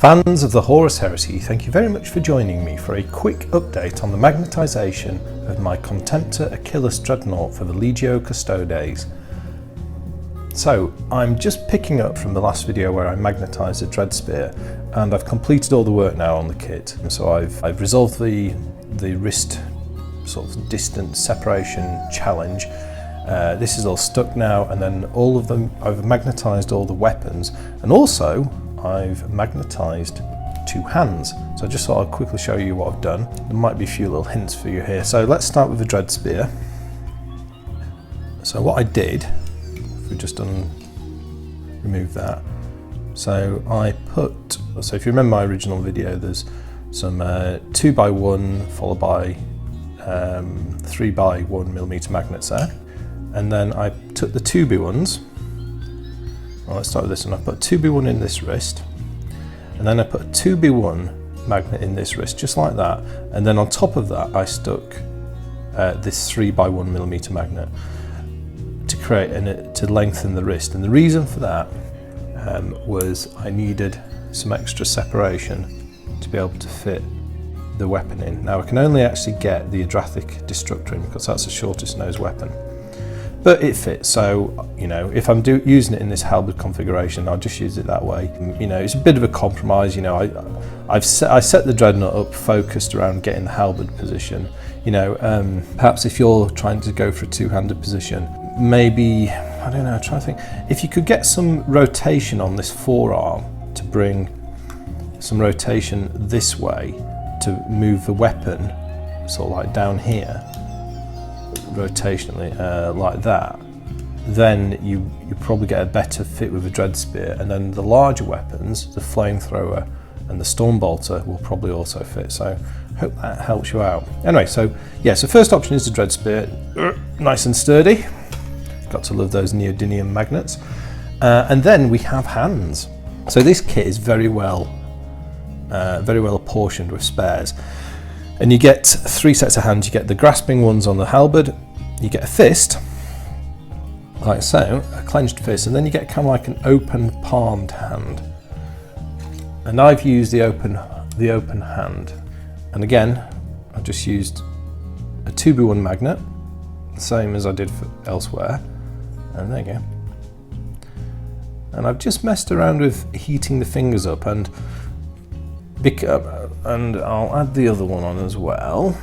Fans of the Horus Heresy, thank you very much for joining me for a quick update on the magnetisation of my Contemptor Achillus Dreadnought for the Legio Custodes. So, I'm just picking up from the last video where I magnetised the Dread Spear, and I've completed all the work now on the kit. And so I've resolved the wrist sort of distance separation challenge. This is all stuck now, and then all of them, I've magnetised all the weapons, and also I've magnetised two hands. So I just thought I'd quickly show you what I've done. There might be a few little hints for you here. So let's start with the Dread Spear. So what I did, if we just remove that. So so if you remember my original video, there's some 2x1 followed by 3x1mm magnets there. And then I took the 2B1s. Well, let's start with this one. I put a 2B1 in this wrist, and then I put a 2B1 magnet in this wrist, just like that. And then on top of that, I stuck this 3x1mm magnet to create to lengthen the wrist. And the reason for that was I needed some extra separation to be able to fit the weapon in. Now I can only actually get the Adrathic Destructor in because that's the shortest nose weapon. But it fits, so you know, if I'm using it in this halberd configuration, I'll just use it that way. You know, it's a bit of a compromise. You know, I set the Dreadnought up focused around getting the halberd position. You know, perhaps if you're trying to go for a two-handed position, maybe, I don't know, I'm trying to think, if you could get some rotation on this forearm to bring some rotation this way to move the weapon sort of like down here, rotationally like that, then you probably get a better fit with a Dread Spear, and then the larger weapons, the Flamethrower and the Stormbolter, will probably also fit. So hope that helps you out. Anyway, so yeah, so first option is the Dread Spear, nice and sturdy. Got to love those neodymium magnets. And then we have hands. So this kit is very well apportioned with spares. And you get 3 sets of hands. You get the grasping ones on the halberd, you get a fist, like so, a clenched fist, and then you get kind of like an open palmed hand. And I've used the open hand. And again, I've just used a 2B1 magnet, the same as I did for elsewhere. And there you go. And I've just messed around with heating the fingers up, and I'll add the other one on as well.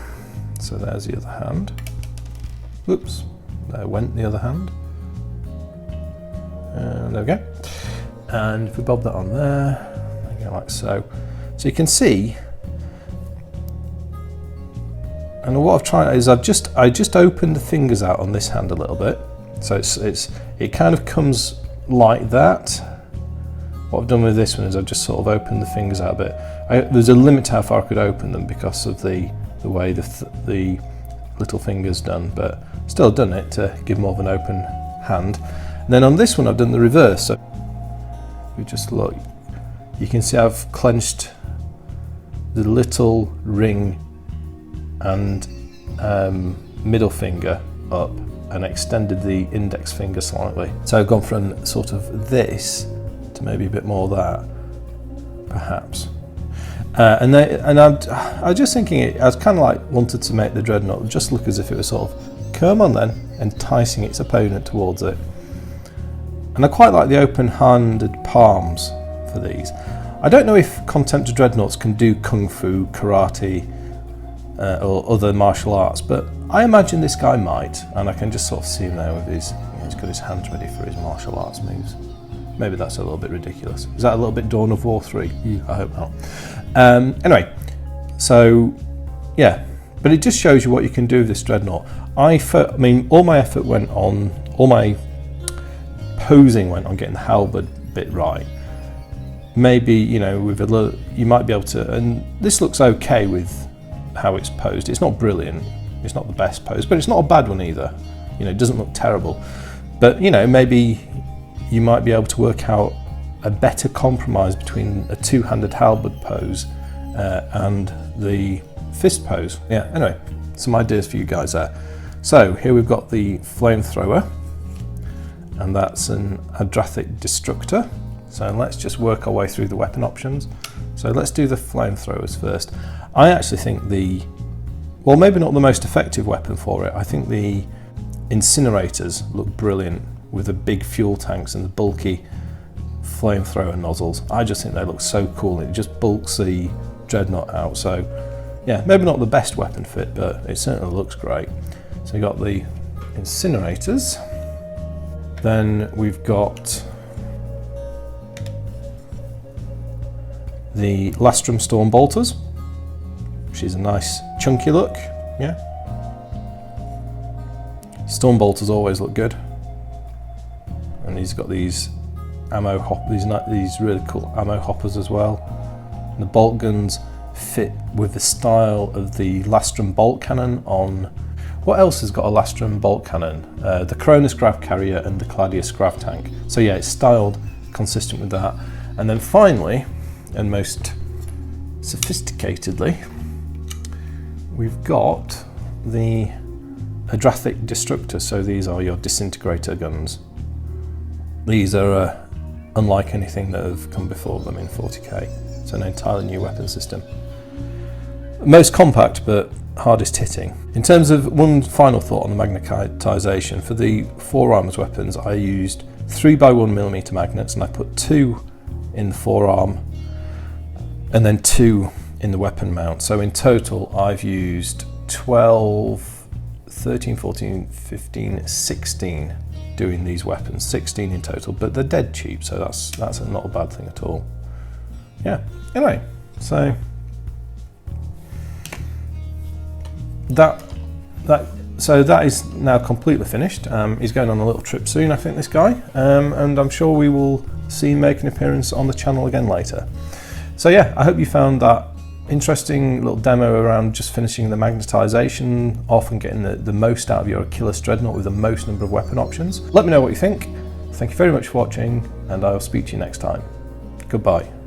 So there's the other hand. Oops, there went the other hand. And there we go. And if we bob that on there, go like so. So you can see, and what I've tried is I just opened the fingers out on this hand a little bit. So it kind of comes like that. What I've done with this one is I've just sort of opened the fingers out a bit. There's a limit to how far I could open them because of the way the little finger's done, but still done it to give more of an open hand. And then on this one I've done the reverse. So if you just look, you can see I've clenched the little ring and middle finger up and extended the index finger slightly. So I've gone from sort of this to maybe a bit more of that, perhaps. And I was just thinking, I was kind of like wanted to make the Dreadnought just look as if it was sort of, come on then, enticing its opponent towards it. And I quite like the open-handed palms for these. I don't know if Contemptor Dreadnoughts can do Kung Fu, Karate, or other martial arts, but I imagine this guy might, and I can just sort of see him there with his, he's got his hands ready for his martial arts moves. Maybe that's a little bit ridiculous. Is that a little bit Dawn of War 3? I hope not. Anyway, so yeah, but it just shows you what you can do with this Dreadnought. I mean, all my effort went on, all my posing went on getting the halberd bit right. Maybe, you know, with a little, you might be able to, and this looks okay with how it's posed. It's not brilliant, it's not the best pose, but it's not a bad one either. You know, it doesn't look terrible. But, you know, maybe you might be able to work out a better compromise between a two-handed halberd pose and the fist pose. Yeah, anyway, some ideas for you guys there. So here we've got the Flamethrower, and that's an Adrathic Destructor. So let's just work our way through the weapon options. So let's do the flamethrowers first. I actually think well, maybe not the most effective weapon for it. I think the incinerators look brilliant with the big fuel tanks and the bulky flamethrower nozzles. I just think they look so cool. It just bulks the Dreadnought out. So yeah, maybe not the best weapon fit, but it certainly looks great. So we've got the incinerators. Then we've got the Lastrum Storm Bolters, which is a nice chunky look, yeah. Storm Bolters always look good. And he's got these ammo these really cool ammo hoppers as well. And the bolt guns fit with the style of the Lastrum bolt cannon on... What else has got a Lastrum bolt cannon? The Cronus grav carrier and the Gladius grav tank. So yeah, it's styled consistent with that. And then finally, and most sophisticatedly, we've got the Hadrathic Destructor. So these are your disintegrator guns. These are unlike anything that have come before them in 40k. It's an entirely new weapon system. Most compact, but hardest hitting. In terms of one final thought on the magnetisation, for the forearms weapons, I used 3x1mm magnets, and I put 2 in the forearm and then 2 in the weapon mount. So in total, I've used 12, 13, 14, 15, 16 doing these weapons, 16 in total, but they're dead cheap, so that's not a bad thing at all. Yeah, anyway, so that is now completely finished. He's going on a little trip soon, I think, this guy, and I'm sure we will see him make an appearance on the channel again later. So yeah, I hope you found that interesting little demo around just finishing the magnetisation off and getting the most out of your Achillus Dreadnought with the most number of weapon options. Let me know what you think. Thank you very much for watching, and I'll speak to you next time. Goodbye.